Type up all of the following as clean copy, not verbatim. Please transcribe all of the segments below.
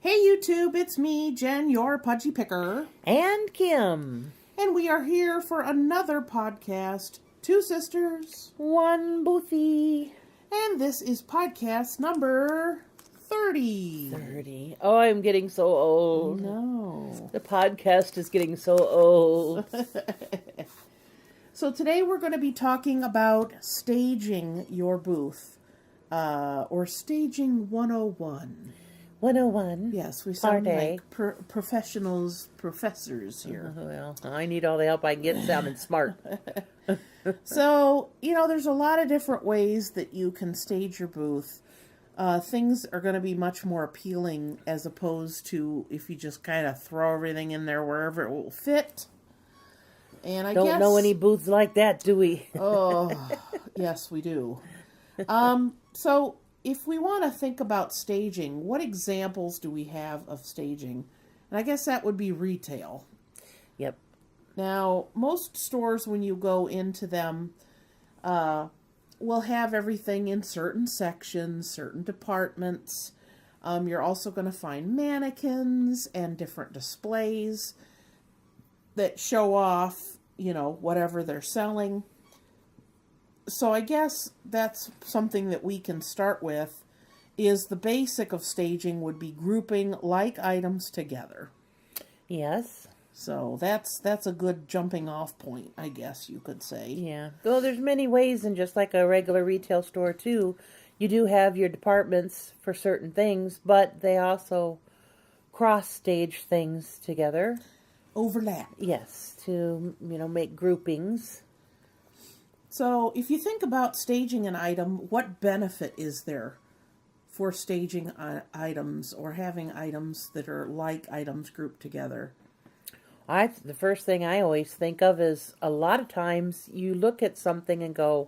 Hey YouTube, it's me, Jen, your Pudgy Picker. And Kim. And we are here for another podcast, Two Sisters. One Boothy. And this is podcast number 30. 30. Oh, I'm getting so old. No. The podcast is getting so old. So today we're going to be talking about staging your booth. Or staging 101. 101. Yes, we sound Party. like professors here. Well, I need all the help I can get sounding smart. So, there's a lot of different ways that you can stage your booth. Things are going to be much more appealing as opposed to if you just kind of throw everything in there wherever it will fit. And I Don't know any booths like that, do we? Oh, yes, we do. So if we want to think about staging, what examples do we have of staging? And I guess that would be retail. Yep. Now, most stores, when you go into them, will have everything in certain sections, certain departments. You're also going to find mannequins and different displays that show off, whatever they're selling. So I guess that's something that we can start with, is the basic of staging would be grouping like items together. Yes. So that's a good jumping off point, I guess you could say. Yeah. Well, there's many ways, and just like a regular retail store too, you do have your departments for certain things, but they also cross-stage things together. Overlap. Yes, to, make groupings. So if you think about staging an item, what benefit is there for staging items or having items that are like items grouped together? The first thing I always think of is a lot of times you look at something and go,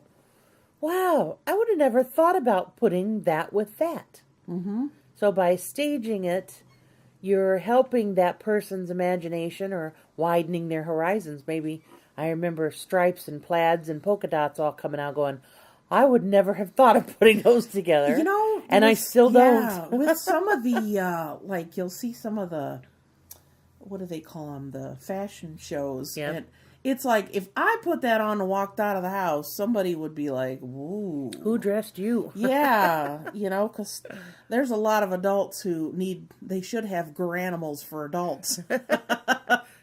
wow, I would have never thought about putting that with that. Mm-hmm. So by staging it, you're helping that person's imagination or widening their horizons. Maybe I remember stripes and plaids and polka dots all coming out going, I would never have thought of putting those together. And I still don't. With some of the, you'll see some of the, what do they call them? The fashion shows. Yeah. And it's like, if I put that on and walked out of the house, somebody would be like, woo. Who dressed you? Yeah, because there's a lot of adults who they should have granimals for adults.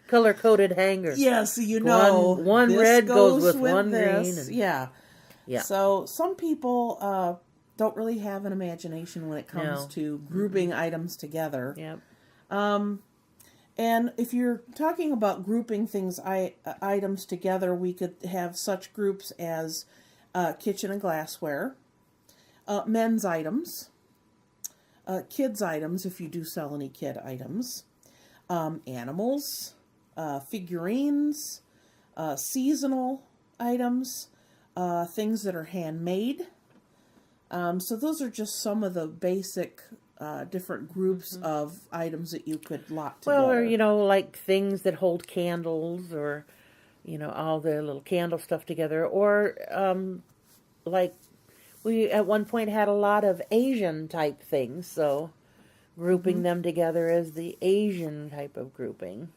Color-coded hangers. Yes, one red goes with one this. green. And... Yeah. So some people don't really have an imagination when it comes to grouping items together. Yep. And if you're talking about grouping items together, we could have such groups as kitchen and glassware, men's items, kids' items, if you do sell any kid items, animals, figurines, seasonal items, things that are handmade. So those are just some of the basic different groups of items that you could lot together. Well, or, like things that hold candles or, all the little candle stuff together. Or, like, we at one point had a lot of Asian type things, so grouping them together as the Asian type of grouping.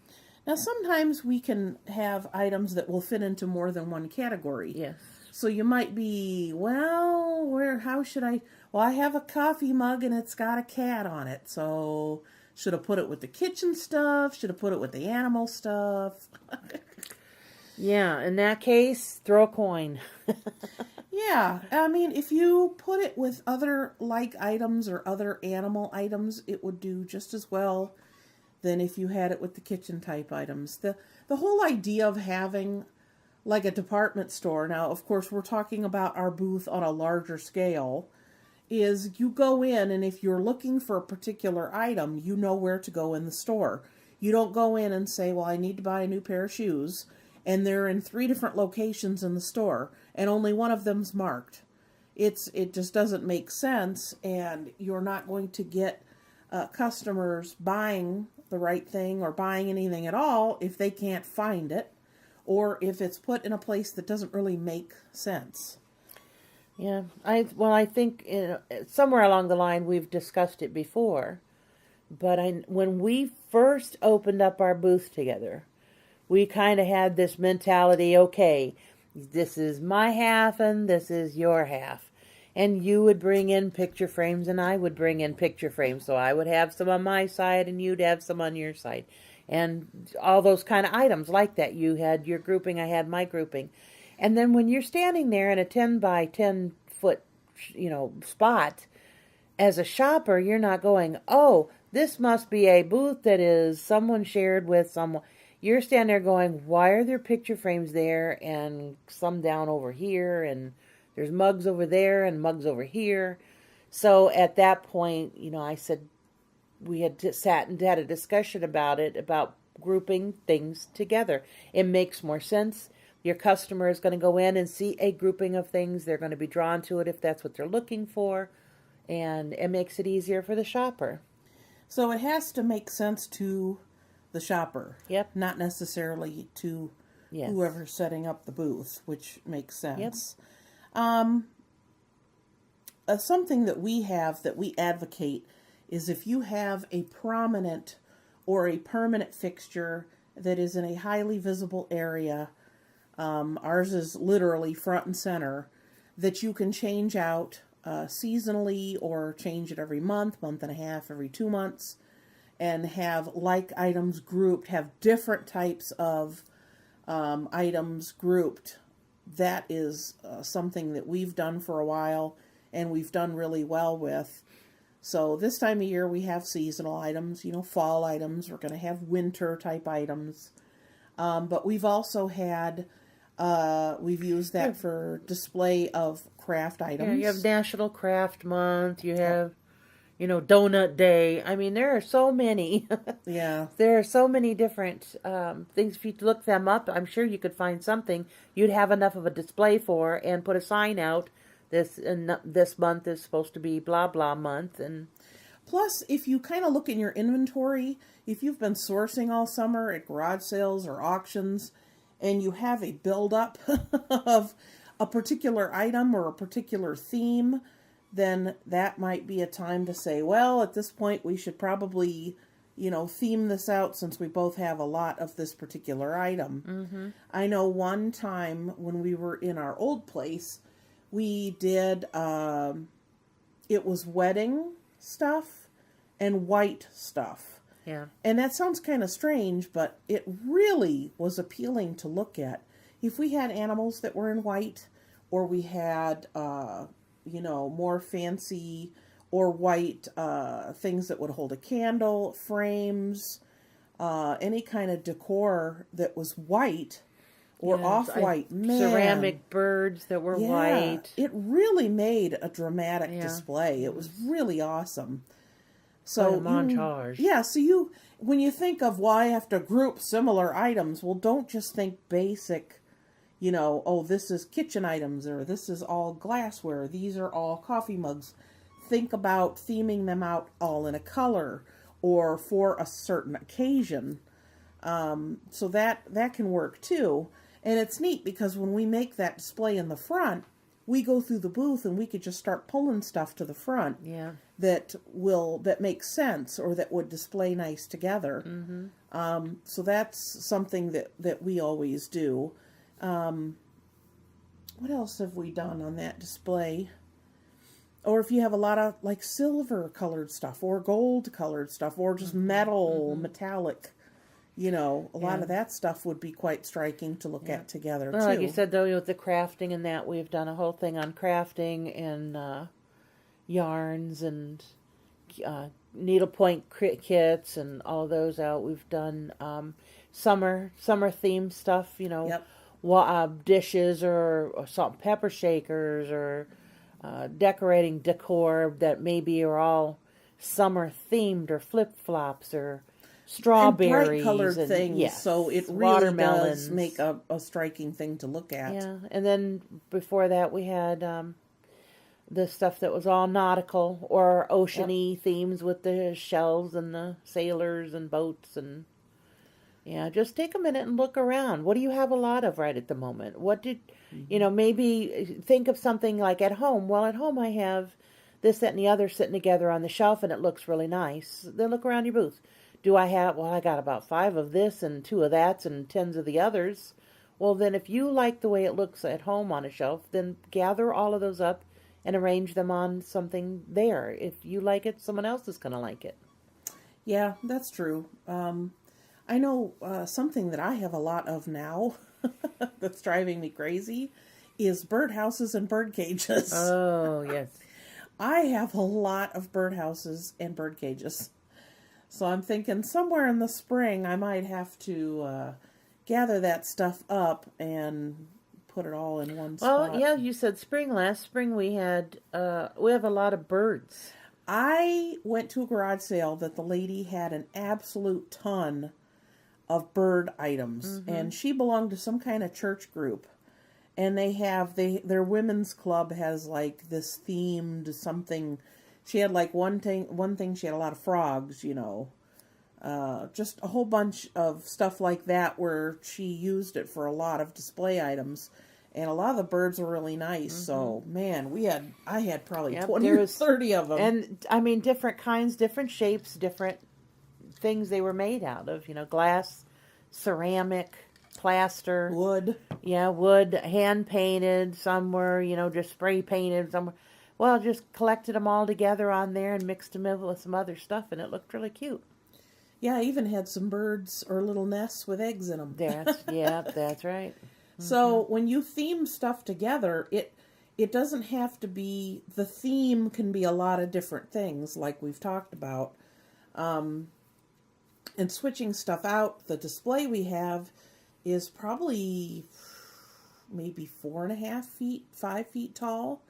Now, sometimes we can have items that will fit into more than one category. Yes. So you might be, how should I... Well, I have a coffee mug and it's got a cat on it. So should have put it with the kitchen stuff? Should have put it with the animal stuff? Yeah, in that case, throw a coin. Yeah, I mean, if you put it with other like items or other animal items, it would do just as well than if you had it with the kitchen type items. The whole idea of having like a department store, now of course we're talking about our booth on a larger scale, is you go in and if you're looking for a particular item, you know where to go in the store. You don't go in and say, well, I need to buy a new pair of shoes, and they're in 3 different locations in the store, and only one of them's marked. It just doesn't make sense, and you're not going to get customers buying the right thing or buying anything at all if they can't find it, or if it's put in a place that doesn't really make sense. Yeah, I think somewhere along the line we've discussed it before, but when we first opened up our booth together, we kind of had this mentality, okay, this is my half and this is your half. And you would bring in picture frames and I would bring in picture frames. So I would have some on my side and you'd have some on your side. And all those kind of items like that. You had your grouping, I had my grouping. And then when you're standing there in a 10 by 10 foot, spot, as a shopper, you're not going, oh, this must be a booth that is someone shared with someone. You're standing there going, why are there picture frames there and some down over here and there's mugs over there and mugs over here. So at that point, I said we had sat and had a discussion about it, about grouping things together. It makes more sense. Your customer is going to go in and see a grouping of things. They're going to be drawn to it if that's what they're looking for. And it makes it easier for the shopper. So it has to make sense to the shopper. Yep. Not necessarily to whoever's setting up the booth, which makes sense. Yep. Something that we advocate is if you have a prominent or a permanent fixture that is in a highly visible area, ours is literally front and center, that you can change out seasonally or change it every month and a half, every 2 months, and have like items grouped, have different types of items grouped. That is something that we've done for a while and we've done really well with. So this time of year we have seasonal items, fall items. We're going to have winter type items. But we've also had, we've used that for display of craft items. Yeah, you have National Craft Month. You have, Donut Day. I mean, there are so many. Yeah. There are so many different things. If you look them up, I'm sure you could find something you'd have enough of a display for and put a sign out. This month is supposed to be blah, blah month. And plus, if you kind of look in your inventory, if you've been sourcing all summer at garage sales or auctions, and you have a buildup of a particular item or a particular theme, then that might be a time to say, well, at this point we should probably, theme this out since we both have a lot of this particular item. Mm-hmm. I know one time when we were in our old place, we did, it was wedding stuff and white stuff. Yeah. And that sounds kind of strange, but it really was appealing to look at. If we had animals that were in white, or we had, more fancy or white things that would hold a candle, frames, any kind of decor that was white or off-white, ceramic birds that were white. It really made a dramatic display. It was really awesome. So a montage. So when you think of, well, I have to group similar items, well, don't just think basic, this is kitchen items, or this is all glassware, these are all coffee mugs. Think about theming them out all in a color or for a certain occasion. So that can work too. And it's neat because when we make that display in the front, we go through the booth and we could just start pulling stuff to the front that makes sense or that would display nice together. Mm-hmm. So that's something that we always do. What else have we done on that display? Or if you have a lot of like silver colored stuff or gold colored stuff or just metal, metallic, a lot of that stuff would be quite striking to look at together, too. Like you said, though, with the crafting and that, we've done a whole thing on crafting and yarns and needlepoint kits and all those out. We've done summer themed stuff, dishes or salt and pepper shakers or decorating decor that maybe are all summer themed or flip-flops or strawberries and bright colored things, yes, so it really does make a striking thing to look at. Yeah, and then before that we had the stuff that was all nautical or oceany themes with the shells and the sailors and boats and just take a minute and look around. What do you have a lot of right at the moment? What did maybe think of something like at home? Well, at home I have this, that, and the other sitting together on the shelf and it looks really nice, then look around your booth. Do I have, well, I got about 5 of this and 2 of that and 10s of the others. Well, then if you like the way it looks at home on a shelf, then gather all of those up and arrange them on something there. If you like it, someone else is going to like it. Yeah, that's true. I know something that I have a lot of now that's driving me crazy is birdhouses and bird cages. Oh, yes. I have a lot of birdhouses and bird cages. So I'm thinking somewhere in the spring I might have to gather that stuff up and put it all in one spot. Well, yeah, you said spring. Last spring we have a lot of birds. I went to a garage sale that the lady had an absolute ton of bird items, and she belonged to some kind of church group. And their women's club has like this themed something. She had like one thing she had a lot of frogs, just a whole bunch of stuff like that where she used it for a lot of display items. And a lot of the birds were really nice. So, man, I had probably 20 or 30 of them. And, I mean, different kinds, different shapes, different things they were made out of. Glass, ceramic, plaster. Wood. Yeah, wood, hand-painted. Some were, just spray-painted. Some were, well, just collected them all together on there and mixed them in with some other stuff, and it looked really cute. Yeah, I even had some birds or little nests with eggs in them. That's right. So when you theme stuff together, it doesn't have to be, the theme can be a lot of different things like we've talked about. And switching stuff out, the display we have is probably maybe 4.5 feet, 5 feet tall.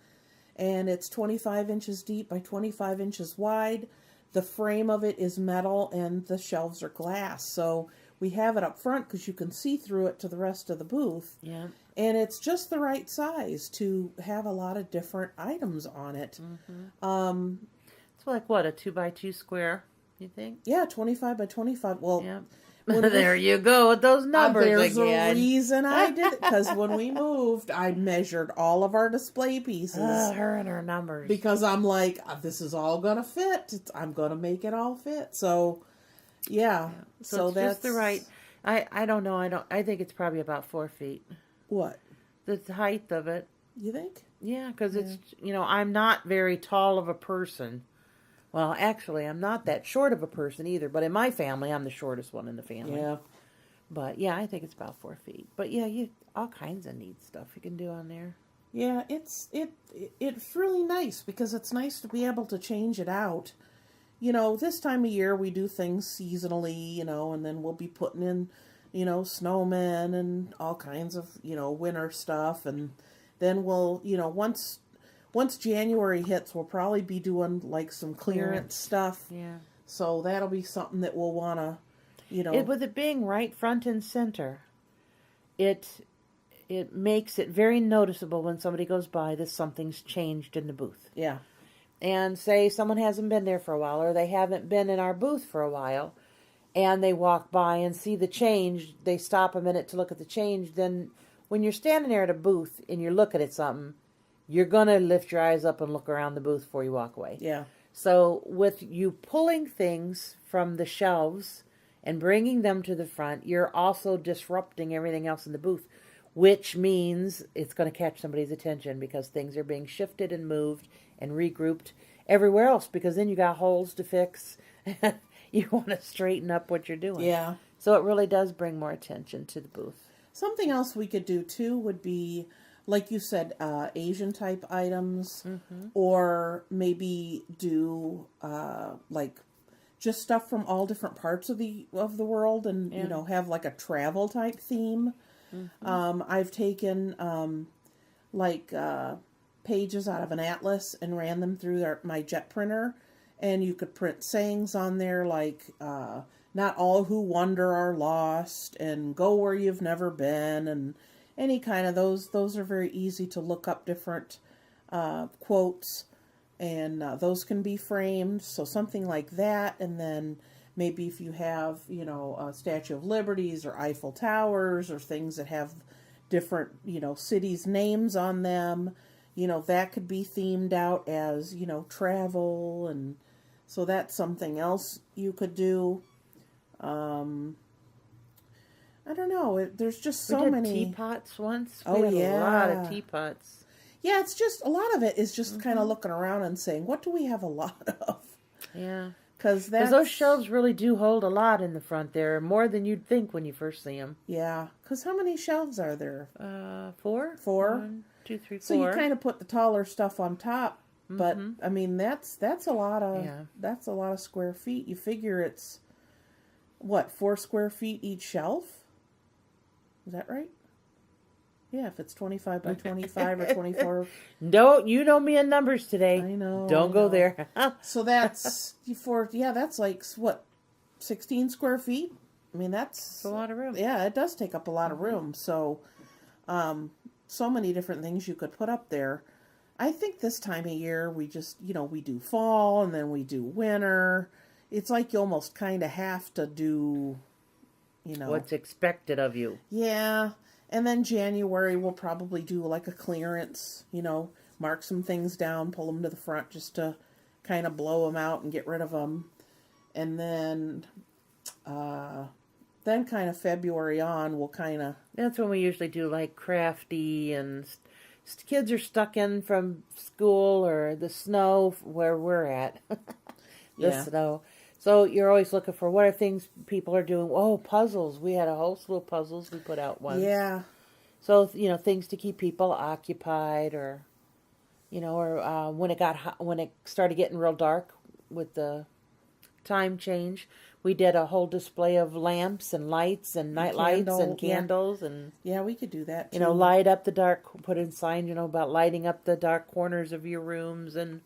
And it's 25 inches deep by 25 inches wide. The frame of it is metal and the shelves are glass. So we have it up front because you can see through it to the rest of the booth. Yeah. And it's just the right size to have a lot of different items on it. It's like, what, a 2x2 square, you think? Yeah, 25 by 25. Well, Yeah. There you go with those numbers there's again. a reason I did it. Because when we moved, I measured all of our display pieces. Her and her numbers. Because I'm like, this is all going to fit. I'm going to make it all fit. So, yeah. So it's that's just the right. I don't know. I think it's probably about 4 feet. What? The height of it. You think? Yeah, because it's, I'm not very tall of a person. Well, actually, I'm not that short of a person either. But in my family, I'm the shortest one in the family. Yeah. But yeah, I think it's about 4 feet. But yeah, all kinds of neat stuff you can do on there. Yeah, it's really nice because it's nice to be able to change it out. This time of year we do things seasonally, and then we'll be putting in, snowmen and all kinds of, winter stuff. And then we'll, once January hits, we'll probably be doing like some clearance stuff. Yeah. So that'll be something that we'll want to, With it being right front and center, it makes it very noticeable when somebody goes by that something's changed in the booth. Yeah. And say someone hasn't been there for a while, or they haven't been in our booth for a while, and they walk by and see the change, they stop a minute to look at the change, then when you're standing there at a booth and you're looking at something, you're going to lift your eyes up and look around the booth before you walk away. Yeah. So with you pulling things from the shelves and bringing them to the front, you're also disrupting everything else in the booth, which means it's going to catch somebody's attention because things are being shifted and moved and regrouped everywhere else, because then you got holes to fix. You want to straighten up what you're doing. Yeah. So it really does bring more attention to the booth. Something else we could do too would be, like you said, Asian type items, or maybe do like just stuff from all different parts of the world, and have like a travel type theme. I've taken pages out of an atlas and ran them through my jet printer, and you could print sayings on there like not all who wander are lost, and go where you've never been, and any kind of those are very easy to look up different quotes, and those can be framed. So something like that, and then maybe if you have a Statue of Liberties or Eiffel Towers or things that have different cities' names on them, that could be themed out as, travel, and so that's something else you could do. I don't know. There's just We so did many. teapots once. Oh, We had a lot of yeah. teapots. Yeah, it's just a lot of it is just kind of looking around and saying, what do we have a lot of? Yeah. Because Because those shelves really do hold a lot in the front there, more than you'd think when you first see them. Yeah, because how many shelves are there? 4? Four? 1, 2, 3, 4. So you kind of put the taller stuff on top, but I mean that's a lot of Yeah. that's a lot of square feet. You figure it's what, 4 square feet each shelf? Is that right? Yeah, if it's 25 by 25 or 24. Don't, you know me in numbers today. I know. Don't go there. So that's that's like what, 16 square feet? I mean, that's a lot of room. Yeah, it does take up a lot of room. So, so many different things you could put up there. I think this time of year we just, we do fall and then we do winter. It's like you almost kind of have to do, What's expected of you. Yeah. And then January we'll probably do like a clearance, mark some things down, pull them to the front just to kind of blow them out and get rid of them. And then kind of February on, we'll kind of... That's when we usually do like crafty, and kids are stuck in from school or the snow where we're at. The snow. So you're always looking for what are things people are doing. Oh, puzzles. We had a whole slew of puzzles we put out once. Yeah. So, things to keep people occupied, or, when it started getting real dark with the time change, we did a whole display of lamps and lights and night lights and candles. And yeah, we could do that too. light up the dark, put in sign, about lighting up the dark corners of your rooms and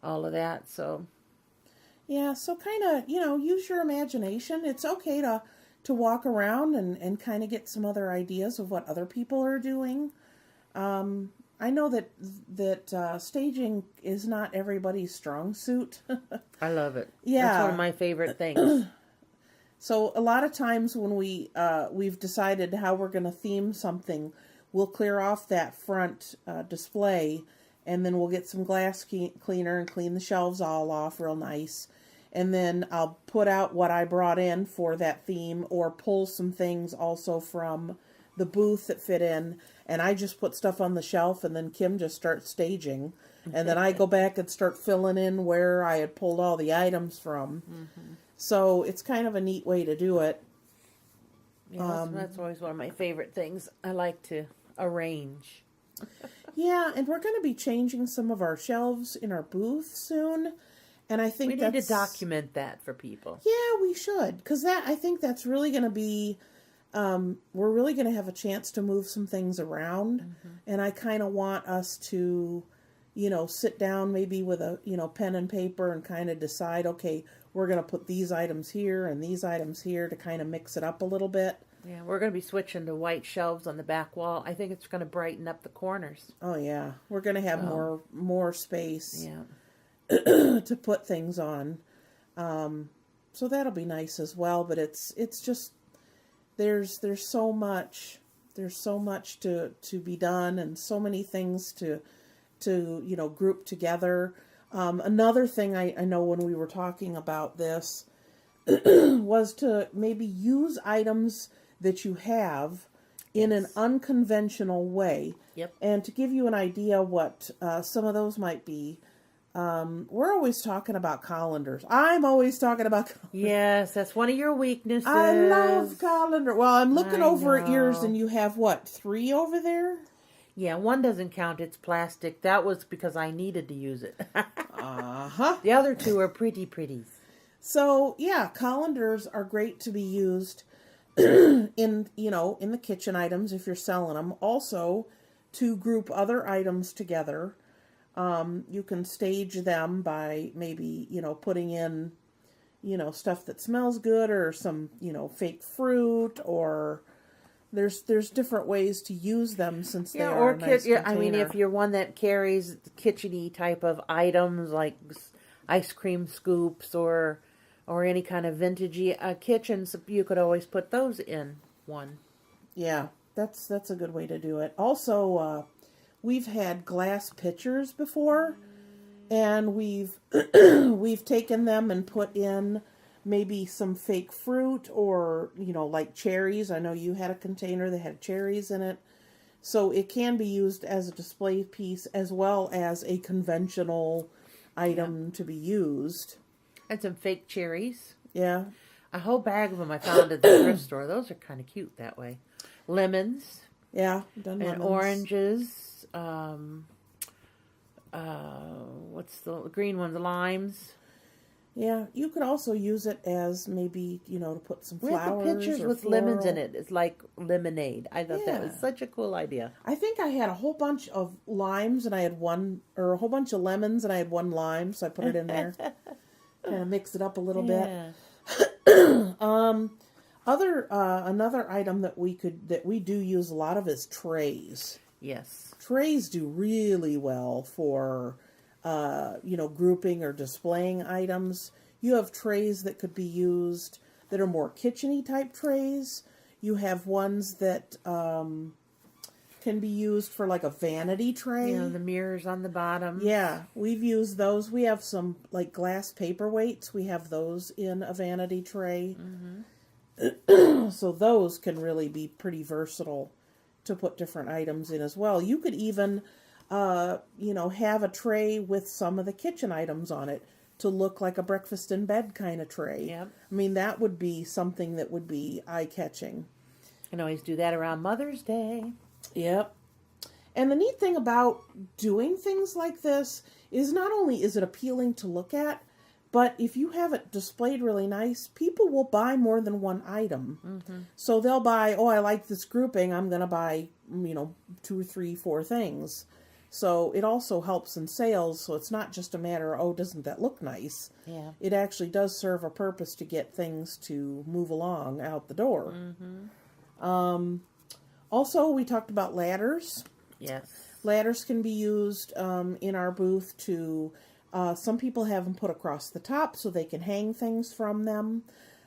all of that. So... Yeah, so kind of, use your imagination. It's okay to walk around and kind of get some other ideas of what other people are doing. I know that staging is not everybody's strong suit. I love it. Yeah. That's one of my favorite things. So a lot of times when we've decided how we're going to theme something, we'll clear off that front display, and then we'll get some glass cleaner and clean the shelves all off real nice. And then I'll put out what I brought in for that theme, or pull some things also from the booth that fit in. And I just put stuff on the shelf, and then Kim just starts staging. And then I go back and start filling in where I had pulled all the items from. Mm-hmm. So it's kind of a neat way to do it. Yeah, that's always one of my favorite things. I like to arrange. Yeah, and we're going to be changing some of our shelves in our booth soon. And I think we need to document that for people. Yeah, we should. Because I think that's really going to be, we're really going to have a chance to move some things around. Mm-hmm. And I kind of want us to, sit down maybe with a, pen and paper and kind of decide, okay, we're going to put these items here and these items here to kind of mix it up a little bit. Yeah, we're going to be switching to white shelves on the back wall. I think it's going to brighten up the corners. Oh, yeah. We're going to have more space. Yeah. To put things on, so that'll be nice as well. But it's just there's so much to be done, and so many things to group together. Another thing I know when we were talking about this was to maybe use items that you have in an unconventional way. Yep. And to give you an idea what some of those might be. We're always talking about colanders. I'm always talking about colanders. Yes, that's one of your weaknesses. I love colander. Well, I'm looking over at yours, and you have, 3 over there? Yeah, one doesn't count. It's plastic. That was because I needed to use it. Uh-huh. The other 2 are pretties. So, yeah, colanders are great to be used in the kitchen items if you're selling them. Also, to group other items together. You can stage them by maybe, putting in, stuff that smells good, or some, fake fruit, or there's different ways to use them since they are a nice container. I mean, if you're one that carries kitchen-y type of items like ice cream scoops or any kind of vintagey kitchens, you could always put those in one. Yeah, that's a good way to do it. Also, we've had glass pitchers before, and we've we've taken them and put in maybe some fake fruit or, like cherries. I know you had a container that had cherries in it. So it can be used as a display piece as well as a conventional item to be used. And some fake cherries. Yeah. A whole bag of them I found at the thrift store. Those are kind of cute that way. Lemons. Yeah. Done And lemons. oranges. What's the green one? The limes. Yeah, you could also use it as maybe, to put some We had flowers the pictures or with lemons in floral. it. It's like lemonade. I thought that was Yeah. such a cool idea. I think I had a whole bunch of limes and I had one, or a whole bunch of lemons and I had one lime, so I put it in there. Kind of mix it up a little bit. Yeah. Another item that we do use a lot of is trays. Yes. Trays do really well for grouping or displaying items. You have trays that could be used that are more kitchen-y type trays. You have ones that can be used for like a vanity tray. The mirrors on the bottom. Yeah, we've used those. We have some like glass paperweights. We have those in a vanity tray. Mm-hmm. So those can really be pretty versatile to put different items in as well. You could even, have a tray with some of the kitchen items on it to look like a breakfast in bed kind of tray. Yep. I mean, that would be something that would be eye-catching. Can always do that around Mother's Day. Yep. And the neat thing about doing things like this is not only is it appealing to look at, but if you have it displayed really nice, people will buy more than one item. Mm-hmm. So they'll buy, I like this grouping, I'm going to buy, 2, 3, 4 things. So it also helps in sales, so it's not just a matter of, doesn't that look nice? Yeah. It actually does serve a purpose to get things to move along out the door. Mm-hmm. Also, we talked about ladders. Yes. Ladders can be used in our booth to, some people have them put across the top so they can hang things from them.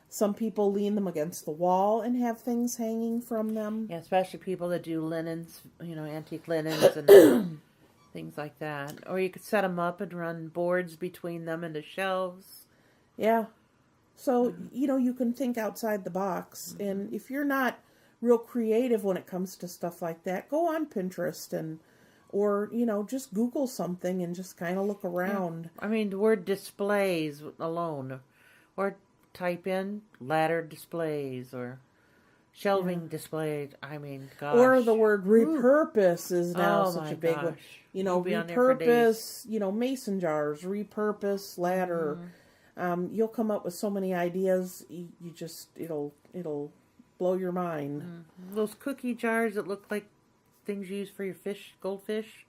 Some people lean them against the wall and have things hanging from them. Yeah, especially people that do linens, antique linens and things like that. Or you could set them up and run boards between them and the shelves. Yeah. So, you can think outside the box. Mm-hmm. And if you're not real creative when it comes to stuff like that, go on Pinterest or just Google something and just kind of look around. I mean, the word displays alone, or type in ladder displays or shelving displays. I mean, gosh. Or the word repurpose is now Oh, such my a big one. gosh. We'll be on there for Repurpose, mason jars, repurpose ladder. You'll come up with so many ideas. You just it'll blow your mind. Those cookie jars that look like things you use for your goldfish.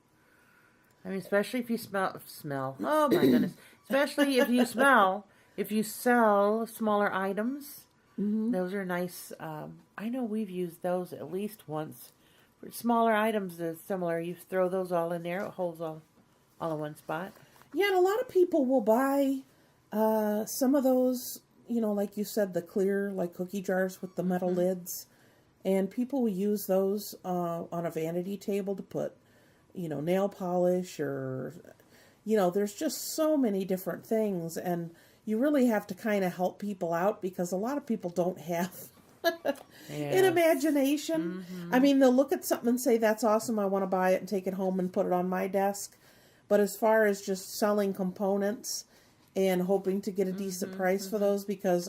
I mean, especially if you smell. Oh my goodness! Especially if you sell smaller items. Mm-hmm. Those are nice. I know we've used those at least once. For smaller items that are similar, you throw those all in there. It holds all in one spot. Yeah, and a lot of people will buy some of those, like you said, the clear, like cookie jars with the metal lids. And people will use those on a vanity table to put, nail polish or, there's just so many different things. And you really have to kind of help people out because a lot of people don't have an imagination. Mm-hmm. I mean, they'll look at something and say, that's awesome, I want to buy it and take it home and put it on my desk. But as far as just selling components and hoping to get a decent price for those because,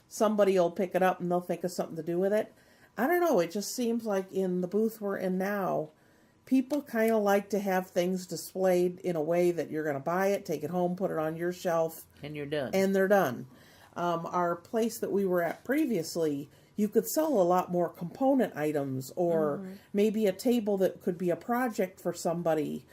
somebody will pick it up and they'll think of something to do with it. I don't know, it just seems like in the booth we're in now, people kind of like to have things displayed in a way that you're going to buy it, take it home, put it on your shelf. And you're done. And they're done. Our place that we were at previously, you could sell a lot more component items or maybe a table that could be a project for somebody,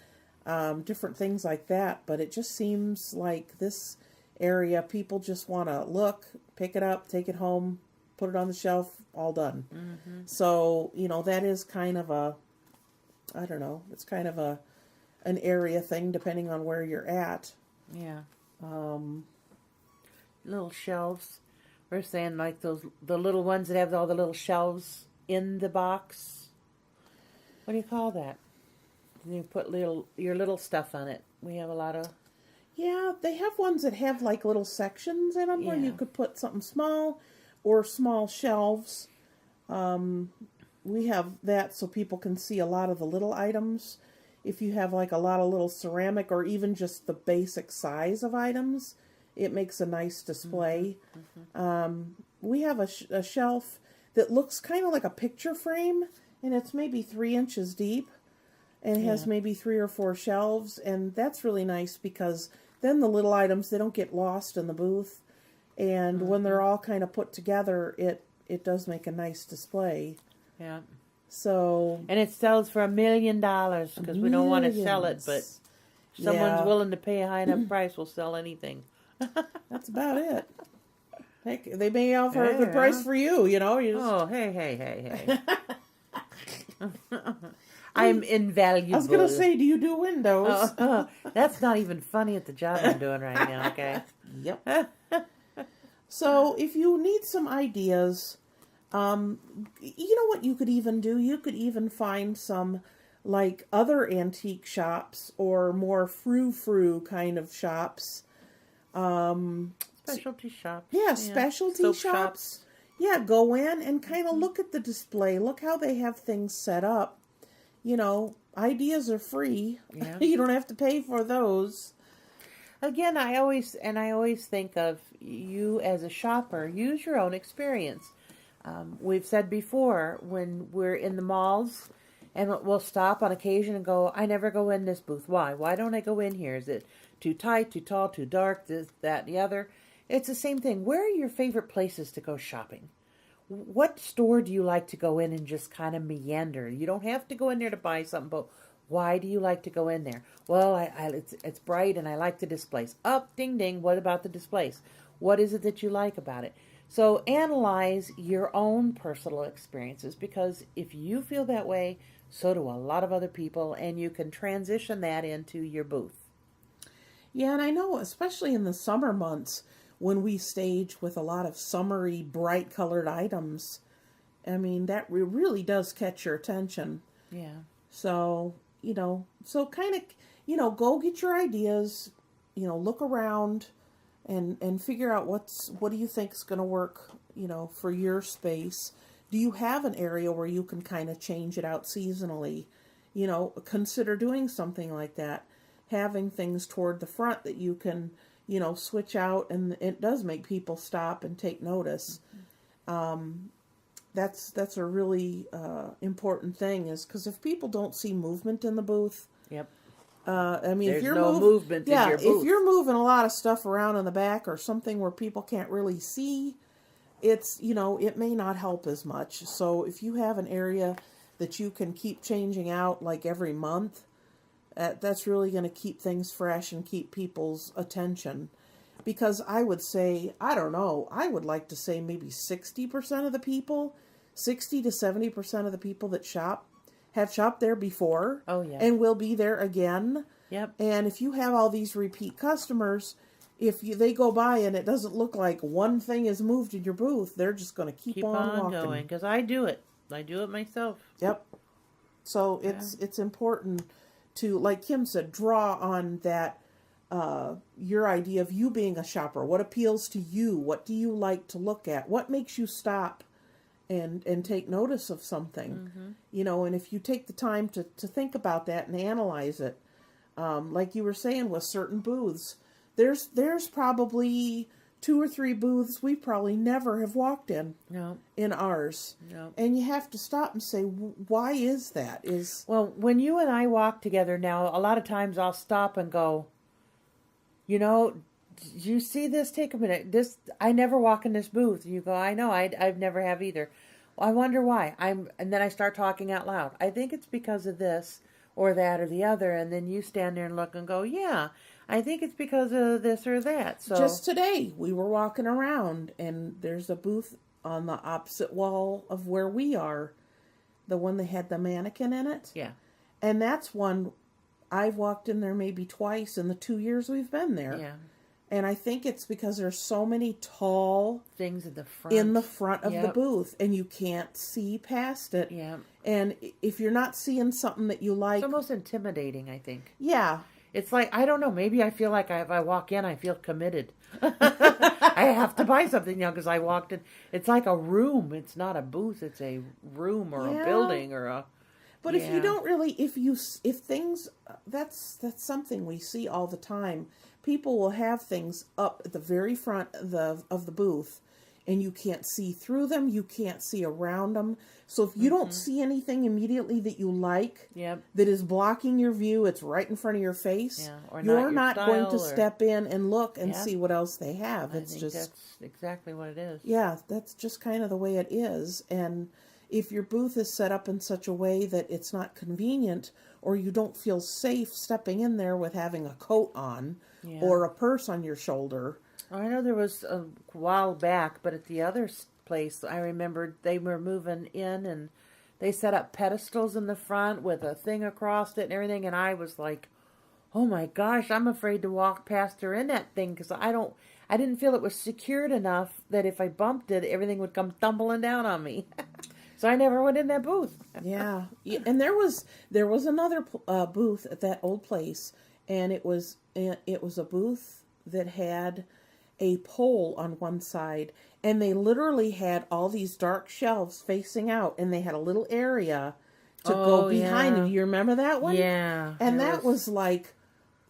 different things like that. But it just seems like this area, people just want to look, pick it up, take it home, put it on the shelf, all done. Mm-hmm. So, that is kind of it's kind of an area thing depending on where you're at. Yeah. Little shelves. We're saying like the little ones that have all the little shelves in the box. What do you call that? You put your little stuff on it. We have a lot of. Yeah, they have ones that have like little sections in them where you Yeah. could put something small or small shelves. We have that so people can see a lot of the little items. If you have like a lot of little ceramic or even just the basic size of items, it makes a nice display. We have a shelf that looks kind of like a picture frame, and it's maybe 3 inches deep, and it has Yeah. maybe 3 or 4 shelves, and that's really nice because then the little items, they don't get lost in the booth, and when they're all kind of put together, it does make a nice display. Yeah. So And it sells for $1 million because we don't want to sell it, but millions. if someone's Yeah. willing to pay a high enough price, we'll sell anything. That's about it. Heck, they may offer a good Yeah. price for you, you know. You just, Oh, hey. I'm invaluable. I was gonna say, do you do windows? That's not even funny at the job I'm doing right now, okay? Yep. So if you need some ideas, you know what you could even do? You could even find some like other antique shops or more frou-frou kind of shops. Specialty shops. Yeah, specialty Soap shops. Yeah, go in and kind of look at the display. Look how they have things set up. You know, ideas are free. Yeah. You don't have to pay for those. Again, I always think of you as a shopper. Use your own experience. We've said before, when we're in the malls, and we'll stop on occasion and go, I never go in this booth. Why? Why don't I go in here? Is it too tight, too tall, too dark, this, that, and the other? It's the same thing. Where are your favorite places to go shopping? What store do you like to go in and just kind of meander? You don't have to go in there to buy something, but why do you like to go in there? Well, it's bright and I like the displays. Up, ding, ding. What about the displays? What is it that you like about it? So analyze your own personal experiences, because if you feel that way, so do a lot of other people, and you can transition that into your booth. Yeah, and I know, especially in the summer months, when we stage with a lot of summery, bright colored items, I mean, that really does catch your attention. Yeah. So, so kind of, go get your ideas, look around and figure out what do you think is going to work, for your space. Do you have an area where you can kind of change it out seasonally? Consider doing something like that. Having things toward the front that you can, switch out, and it does make people stop and take notice. That's a really important thing, is because if people don't see movement in the booth, Yep. I mean, There's if you're no movement in your booth. if you're moving a lot of stuff around in the back or something where people can't really see, it's it may not help as much. So if you have an area that you can keep changing out like every month, that's really going to keep things fresh and keep people's attention. Because I would say, I don't know, I would like to say maybe 60% of the people, 60 to 70% of the people that shop have shopped there before. Oh, yeah. And will be there again. Yep. And if you have all these repeat customers, they go by and it doesn't look like one thing has moved in your booth, they're just going to keep on walking. Going, because I do it. I do it myself. Yep. So it's important to, like Kim said, draw on that, your idea of you being a shopper. What appeals to you? What do you like to look at? What makes you stop and take notice of something? And if you take the time to think about that and analyze it, like you were saying with certain booths, there's probably 2 or 3 booths we probably never have walked in. No. In ours. No. And you have to stop and say, why is that? Well, when you and I walk together now, a lot of times I'll stop and go, did you see this? Take a minute. I never walk in this booth. And you go, I know, I've never have either. Well, I wonder why. And then I start talking out loud. I think it's because of this or that or the other. And then you stand there and look and go, yeah, I think it's because of this or that. So just today, we were walking around, and there's a booth on the opposite wall of where we are, the one that had the mannequin in it. Yeah. And that's one I've walked in there maybe twice in the 2 years we've been there. Yeah. And I think it's because there's so many tall Things in in the front of the Yep. booth, and you can't see past it. Yeah. And if you're not seeing something that you like, It's almost intimidating, I think. yeah, It's like, I don't know, maybe I feel like if I walk in, I feel committed. I have to buy something now because I walked in. It's like a room. It's not a booth. It's a room or Yeah. a building or a... but if you Yeah. don't really, if things, that's something we see all the time. People will have things up at the very front of the booth, and you can't see through them. You can't see around them. So if you don't see anything immediately that you like, Yep. that is blocking your view, it's right in front of your face. Yeah, or not You're your not going to style, or- step in and look and Yeah. see what else they have. I It's think just, that's exactly what it is. yeah, that's just kind of the way it is. And if your booth is set up in such a way that it's not convenient, or you don't feel safe stepping in there with having a coat on Yeah. or a purse on your shoulder. I know there was a while back, but at the other place, I remembered they were moving in and they set up pedestals in the front with a thing across it and everything. And I was like, oh my gosh, I'm afraid to walk past her in that thing because I didn't feel it was secured enough that if I bumped it, everything would come tumbling down on me. So I never went in that booth. Yeah. And there was another booth at that old place, and it was a booth that had a pole on one side, and they literally had all these dark shelves facing out, and they had a little area to go Oh, behind yeah. it. You remember that one? Yeah. And it that was like,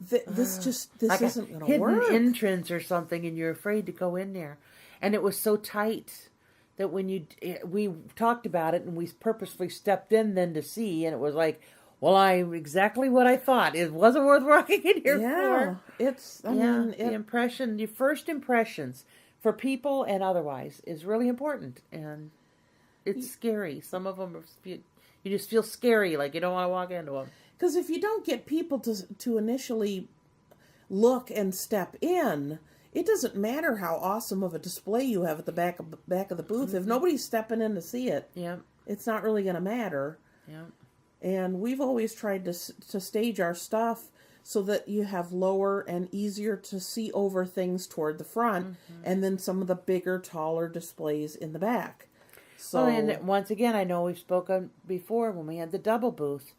this like a isn't going to hidden work. entrance or something, and you're afraid to go in there. And it was so tight that when we talked about it, and we purposely stepped in then to see, and it was like, well, exactly what I thought. It wasn't worth walking in here Yeah, for. I mean, Your first impressions for people and otherwise is really important, and it's scary. Some of them you just feel scary, like you don't want to walk into them. because if you don't get people to initially look and step in, it doesn't matter how awesome of a display you have at the back of the booth. If nobody's stepping in to see it, Yeah, it's not really going to matter. yeah. And we've always tried to stage our stuff so that you have lower and easier to see over things toward the front, and then some of the bigger, taller displays in the back. So, Well, and once again, I know we've spoken before when we had the double booth,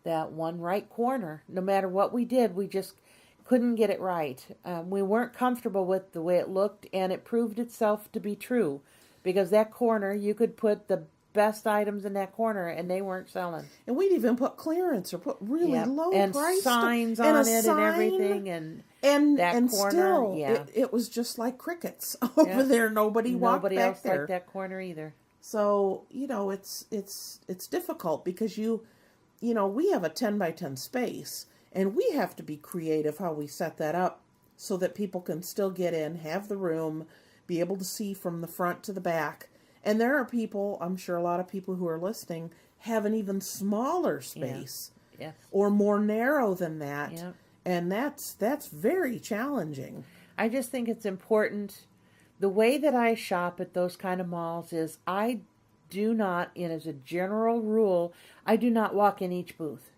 that one right corner, no matter what we did, we just couldn't get it right. We weren't comfortable with the way it looked, and it proved itself to be true, because that corner, you could put the best items in that corner, and they weren't selling. and we'd even put clearance or put really Yep. low and price signs and a on it sign, and everything, and and that corner, still yeah. it was just like crickets over Yeah. there. Nobody walked nobody back else there. liked that corner either. So, it's difficult because we have a 10 by 10 space, and we have to be creative how we set that up so that people can still get in, have the room, be able to see from the front to the back. And there are people, I'm sure a lot of people who are listening, have an even smaller space Yes. or more narrow than that. Yeah. And that's very challenging. I just think it's important. The way that I shop at those kind of malls is I do not, and as a general rule, I do not walk in each booth.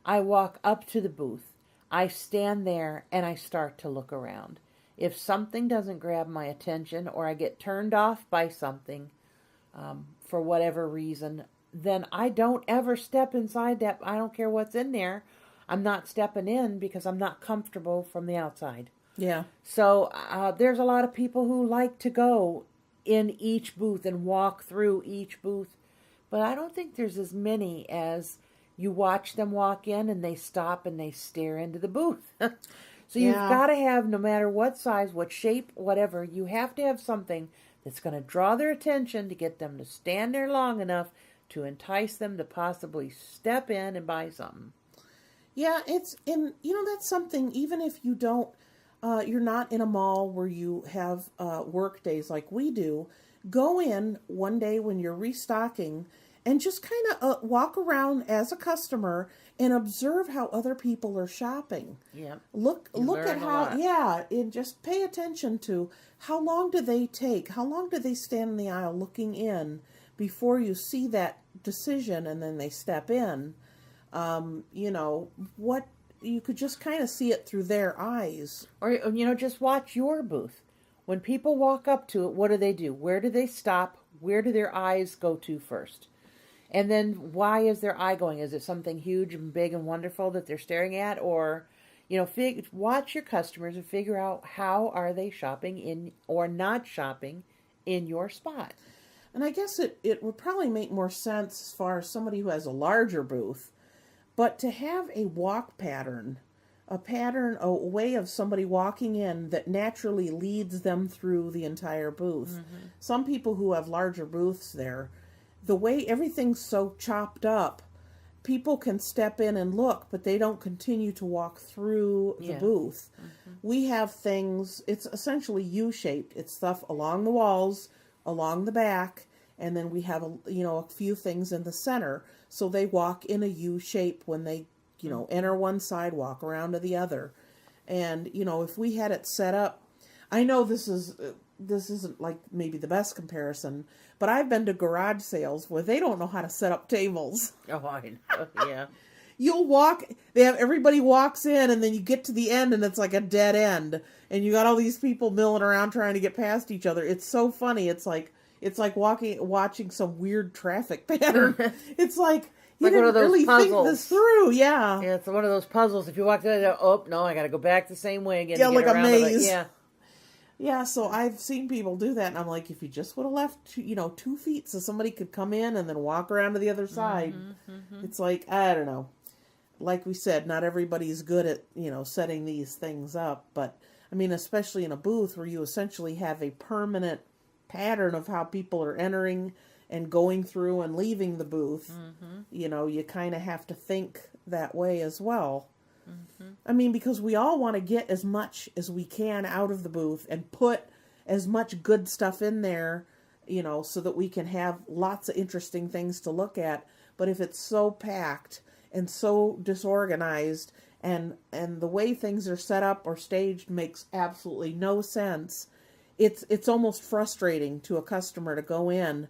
I walk up to the booth. I stand there and I start to look around. If something doesn't grab my attention or I get turned off by something for whatever reason, then I don't ever step inside that. I don't care what's in there. I'm not stepping in because I'm not comfortable from the outside. Yeah. So there's a lot of people who like to go in each booth and walk through each booth. But I don't think there's as many as you watch them walk in and they stop and they stare into the booth. So you've Yeah. got to have, no matter what size, what shape, whatever, you have to have something that's going to draw their attention to get them to stand there long enough to entice them to possibly step in and buy something. Yeah, that's something, even if you don't, you're not in a mall where you have work days like we do, go in one day when you're restocking and just kind of walk around as a customer and observe how other people are shopping. Yeah. Look at learn a how, lot. yeah, and just pay attention to how long do they take? How long do they stand in the aisle looking in before you see that decision and then they step in? What you could just kind of see it through their eyes. Or, just watch your booth. When people walk up to it, what do? Where do they stop? Where do their eyes go to first? And then why is their eye going? Is it something huge and big and wonderful that they're staring at? Or, watch your customers and figure out how are they shopping in or not shopping in your spot. And I guess it would probably make more sense as far as somebody who has a larger booth, but to have a walk pattern, a way of somebody walking in that naturally leads them through the entire booth. Mm-hmm. Some people who have larger booths there, the way everything's so chopped up, people can step in and look, but they don't continue to walk through the booth. Mm-hmm. We have things, it's essentially U-shaped. It's stuff along the walls, along the back, and then we have a few things in the center. So they walk in a U shape when they enter one side, walk around to the other. And if we had it set up, I know this isn't like maybe the best comparison, but I've been to garage sales where they don't know how to set up tables. Oh, I know. Yeah. You'll everybody walks in, and then you get to the end and it's like a dead end, and you got all these people milling around trying to get past each other. It's so funny. It's like watching some weird traffic pattern. It's like you didn't really think this through. Yeah. Yeah, it's one of those puzzles. If you walk through, oh no, I got to go back the same way again. Yeah, to like get a around maze. Yeah. Yeah, so I've seen people do that, and I'm like, if you just would have left, 2 feet so somebody could come in and then walk around to the other side. Mm-hmm, mm-hmm. It's like, I don't know. Like we said, not everybody's good at, setting these things up, but I mean, especially in a booth where you essentially have a permanent pattern of how people are entering and going through and leaving the booth. Mm-hmm. You kind of have to think that way as well. Mm-hmm. I mean, because we all want to get as much as we can out of the booth and put as much good stuff in there, so that we can have lots of interesting things to look at. But if it's so packed and so disorganized and the way things are set up or staged makes absolutely no sense, it's almost frustrating to a customer to go in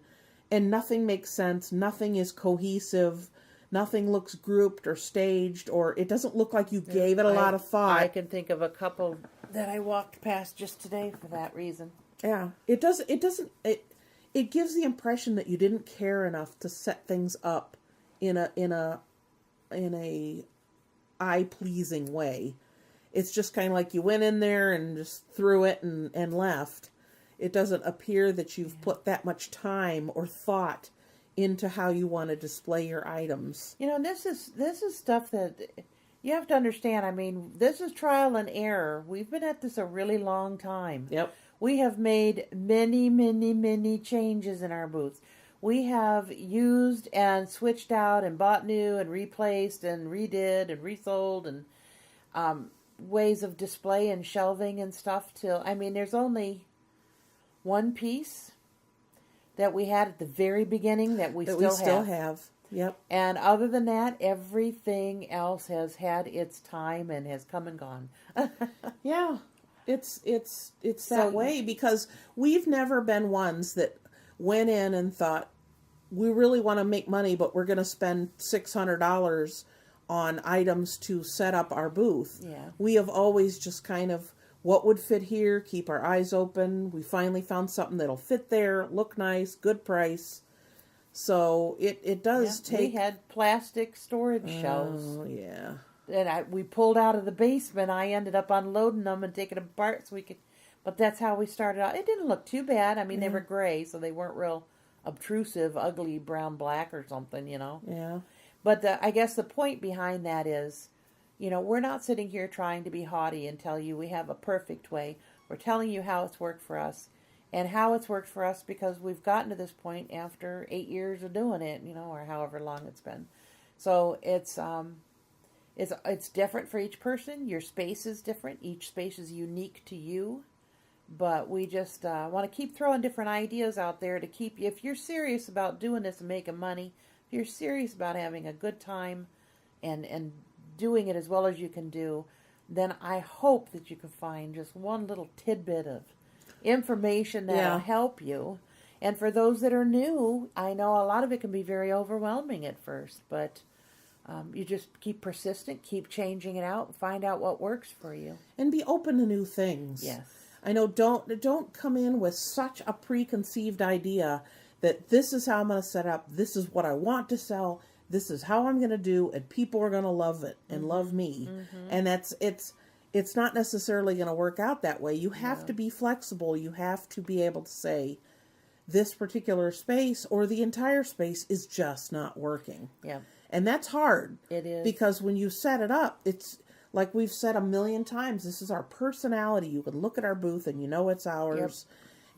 and nothing makes sense, nothing is cohesive, nothing looks grouped or staged, or it doesn't look like you gave it a lot of thought. I can think of a couple that I walked past just today for that reason. Yeah, it gives the impression that you didn't care enough to set things up in a eye-pleasing way. It's just kind of like you went in there and just threw it and left. It doesn't appear that you've put that much time or thought into how you want to display your items. This is stuff that you have to understand. I mean, this is trial and error. We've been at this a really long time. Yep. We have made many, many, many changes in our booths. We have used and switched out and bought new and replaced and redid and resold and ways of display and shelving and stuff there's only one piece that we had at the very beginning that we still have. Yep. And other than that, everything else has had its time and has come and gone. Yeah. It's that way because we've never been ones that went in and thought, we really want to make money, but we're going to spend $600 on items to set up our booth. Yeah. We have always just kind of, what would fit here, keep our eyes open. We finally found something that'll fit there, look nice, good price. So it does take... We had plastic storage shelves. Oh, yeah. And we pulled out of the basement. I ended up unloading them and taking them apart so we could... But that's how we started out. It didn't look too bad. I mean, they were gray, so they weren't real obtrusive, ugly, brown, black or something, Yeah. But I guess the point behind that is, we're not sitting here trying to be haughty and tell you we have a perfect way. We're telling you how it's worked for us. And how it's worked for us because we've gotten to this point after 8 years of doing it, or however long it's been. So it's different for each person. Your space is different. Each space is unique to you. But we just want to keep throwing different ideas out there to keep you. If you're serious about doing this and making money, if you're serious about having a good time and doing it as well as you can do, then I hope that you can find just one little tidbit of information that will help you. And for those that are new, I know a lot of it can be very overwhelming at first, but You just keep persistent, keep changing it out, find out what works for you. And be open to new things. Yes. I know, don't come in with such a preconceived idea that this is how I'm going to set up, this is what I want to sell, this is how I'm going to do, and people are going to love it and love me. And it's not necessarily going to work out that way. You have to be flexible. You have to be able to say, this particular space or the entire space is just not working. Yeah. And that's hard. It is. Because when you set it up, it's like we've said a million times, this is our personality. You can look at our booth and you know it's ours.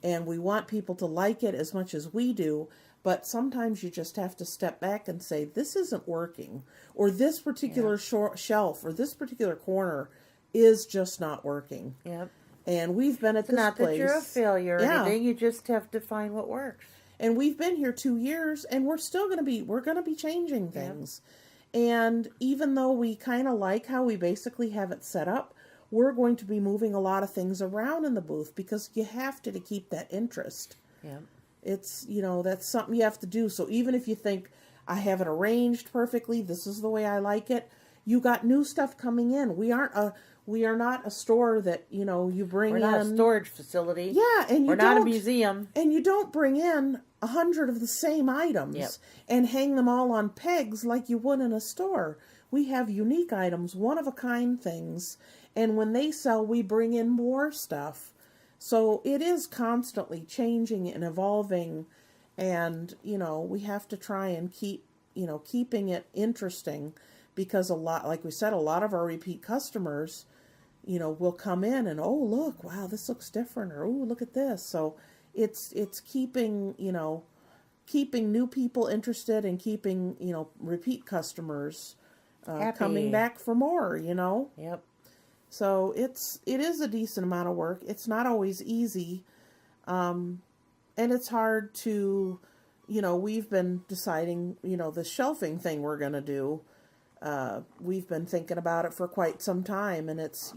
And we want people to like it as much as we do. But sometimes you just have to step back and say, this isn't working. Or this particular shelf or this particular corner is just not working. Yep. And we've been at this Not place. that you're a failure or Yeah. anything. You just have to find what works. And we've been here 2 years, and we're going to be changing things. And even though we kind of like how we basically have it set up, we're going to be moving a lot of things around in the booth because you have to keep that interest. Yeah. It's, that's something you have to do. So even if you think, I have it arranged perfectly, this is the way I like it, you got new stuff coming in. We are not a store that, you bring in. We're not a storage facility. Yeah, and we're not a museum. And you don't bring in 100 of the same items and hang them all on pegs like you would in a store. We have unique items, one-of-a-kind things, and when they sell, we bring in more stuff. So it is constantly changing and evolving, and, we have to try and keep, keeping it interesting, because a lot, like we said, a lot of our repeat customers, will come in and, oh, look, wow, this looks different, or, oh, look at this. So it's keeping, keeping new people interested and keeping, repeat customers coming back for more, Yep. So it is a decent amount of work. It's not always easy. And it's hard to, we've been deciding, the shelving thing we're going to do. We've been thinking about it for quite some time, and it's,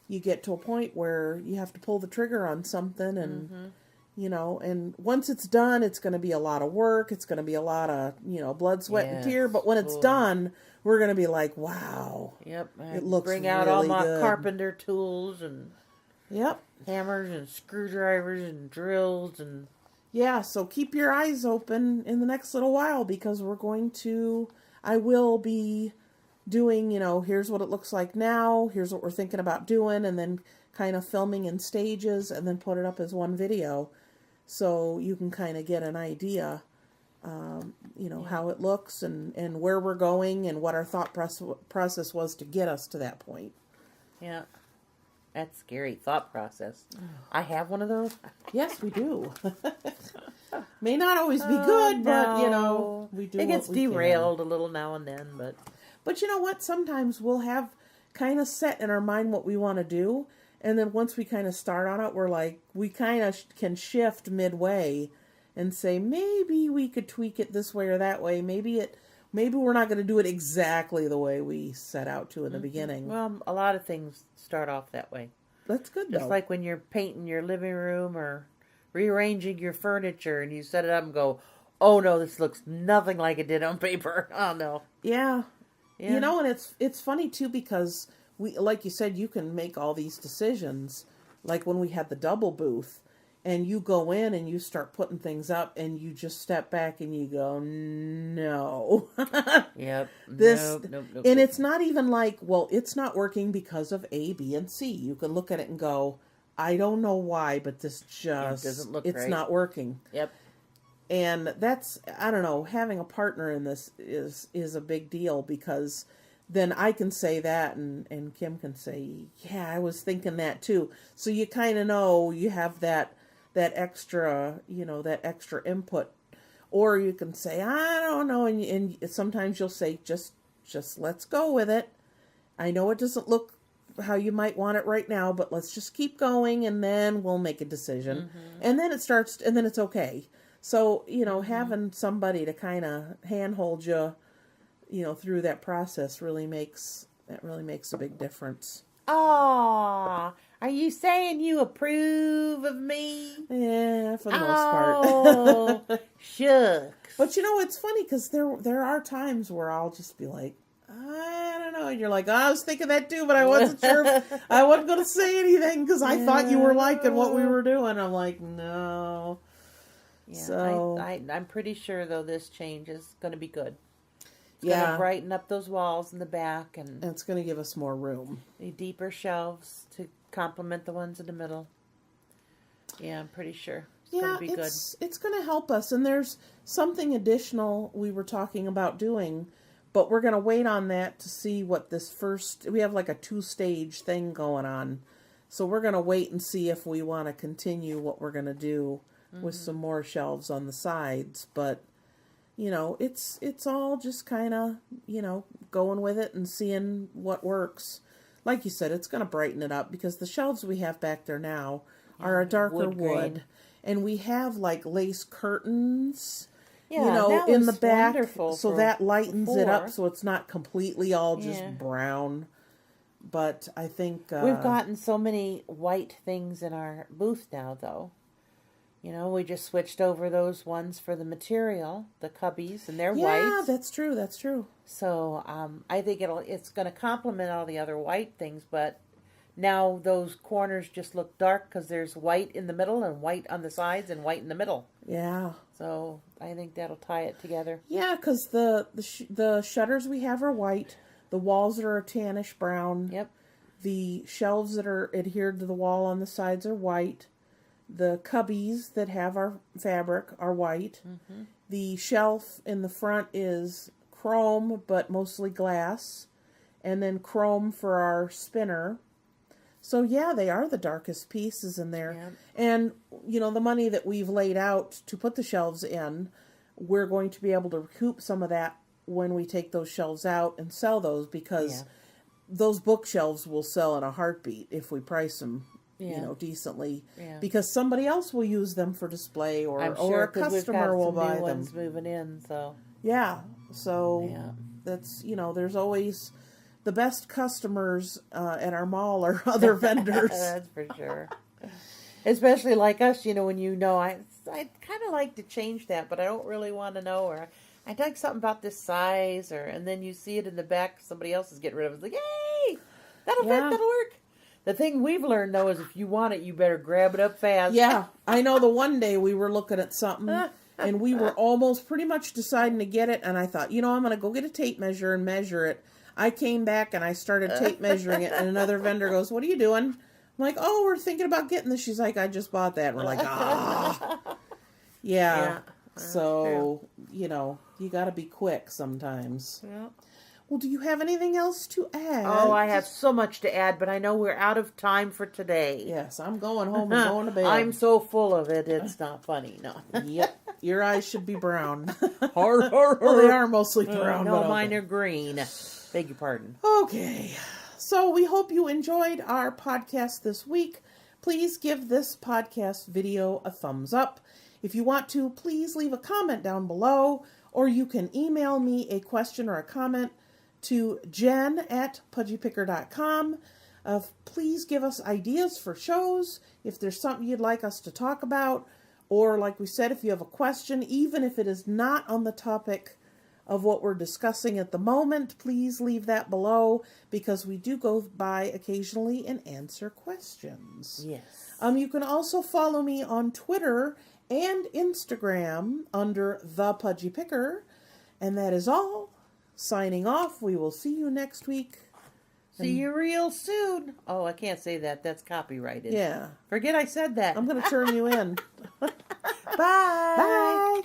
you get to a point where you have to pull the trigger on something, and, and once it's done, it's going to be a lot of work. It's going to be a lot of, blood, sweat, and tear. But when it's done, we're going to be like, wow. Yep. It looks bring out really all my good. carpenter tools and hammers and screwdrivers and drills and. Yeah, so keep your eyes open in the next little while, because I will be doing, here's what it looks like now, here's what we're thinking about doing, and then kind of filming in stages and then put it up as one video so you can kind of get an idea, how it looks and where we're going and what our thought process was to get us to that point. Yeah. That's scary thought process. I have one of those. Yes, we do. May not always be good, but, we do. It gets what we derailed a little now and then, but. But you know what? Sometimes we'll have kind of set in our mind what we want to do. And then once we kind of start on it, we're like, we kind of can shift midway and say, maybe we could tweak it this way or that way. Maybe we're not going to do it exactly the way we set out to in the beginning. Well, a lot of things start off that way. That's good, though. Just like when you're painting your living room or rearranging your furniture and you set it up and go, oh no, this looks nothing like it did on paper. Oh no. Yeah. And it's funny too, because we, like you said, you can make all these decisions. Like when we had the double booth, and you go in and you start putting things up, and you just step back and you go, no. Yep. Nope. And it's not even like, well, it's not working because of A, B, and C. You can look at it and go, I don't know why, but this just doesn't look it's right. not working. Yep. And that's, I don't know, having a partner in this is a big deal, because then I can say that and Kim can say, yeah, I was thinking that too. So you kind of know you have that extra, that extra input. Or you can say, I don't know, and sometimes you'll say, just let's go with it. I know it doesn't look how you might want it right now, but let's just keep going, and then we'll make a decision. Mm-hmm. And then it starts, and then it's okay. So, having somebody to kind of handhold you, through that process really makes a big difference. Aw, are you saying you approve of me? Yeah, for the most part. Shucks. But it's funny because there are times where I'll just be like, I don't know. And you're like, I was thinking that too, but I wasn't sure. I wasn't going to say anything because I thought you were liking what we were doing. I'm like, no. Yeah, So I'm pretty sure though this change is going to be good. It's yeah, going to brighten up those walls in the back and it's going to give us more room. the deeper shelves to complement the ones in the middle. Yeah, I'm pretty sure it's going to be good. It's going to help us. And there's something additional we were talking about doing, but we're going to wait on that to see what this first. We have like a 2-stage thing going on, so we're going to wait and see if we want to continue what we're going to do with some more shelves on the sides. But it's all just kind of going with it and seeing what works. Like you said, it's going to brighten it up because the shelves we have back there now are a darker wood. And we have like lace curtains, that in the was back, wonderful so for that lightens it up, before. so it's not completely all just Yeah. brown. But I think We've gotten so many white things in our booth now, though. We just switched over those ones for the material, the cubbies, and they're white. Yeah, that's true. That's true. So I think it's going to complement all the other white things, but now those corners just look dark because there's white in the middle and white on the sides and white in the middle. Yeah. So I think that'll tie it together. Yeah, because the shutters we have are white. The walls are a tannish brown. Yep. The shelves that are adhered to the wall on the sides are white. The cubbies that have our fabric are white. Mm-hmm. The shelf in the front is chrome, but mostly glass. And then chrome for our spinner. So yeah, they are the darkest pieces in there. Yep. And, the money that we've laid out to put the shelves in, we're going to be able to recoup some of that when we take those shelves out and sell those, because those bookshelves will sell in a heartbeat if we price them, decently. Yeah. Because somebody else will use them for display, or I'm or sure a customer will buy new them. ones moving in. So Yeah. So yeah. that's, there's always the best customers at our mall are other vendors. That's for sure. Especially like us, when I kind of like to change that, but I don't really want to know, or I'd like something about this size, and then you see it in the back, somebody else is getting rid of it. It's like, hey, that'll fit, that'll work. The thing we've learned, though, is if you want it, you better grab it up fast. Yeah, I know the one day we were looking at something, and we were almost pretty much deciding to get it, and I thought, I'm going to go get a tape measure and measure it. I came back and I started tape measuring it, and another vendor goes, "What are you doing?" I'm like, "Oh, we're thinking about getting this." She's like, "I just bought that." And we're like, ah. Yeah. So, you got to be quick sometimes. Yeah. Well, do you have anything else to add? Oh, I have so much to add, but I know we're out of time for today. Yes, I'm going home and going to bed. I'm so full of it, it's not funny. No. Yep. Your eyes should be brown. Har, har, Well, they har. are mostly brown. No, but mine okay. are green. Beg your pardon. Okay. So we hope you enjoyed our podcast this week. Please give this podcast video a thumbs up. If you want to, please leave a comment down below, or you can email me a question or a comment to jen@pudgypicker.com. Please give us ideas for shows, if there's something you'd like us to talk about, or like we said, if you have a question, even if it is not on the topic of what we're discussing at the moment, please leave that below, because we do go by occasionally and answer questions. Yes. You can also follow me on Twitter and Instagram under The Pudgy Picker. And that is all. Signing off. We will see you next week. See you real soon. Oh, I can't say that. That's copyrighted. Yeah. Forget I said that. I'm going to turn you in. Bye. Bye.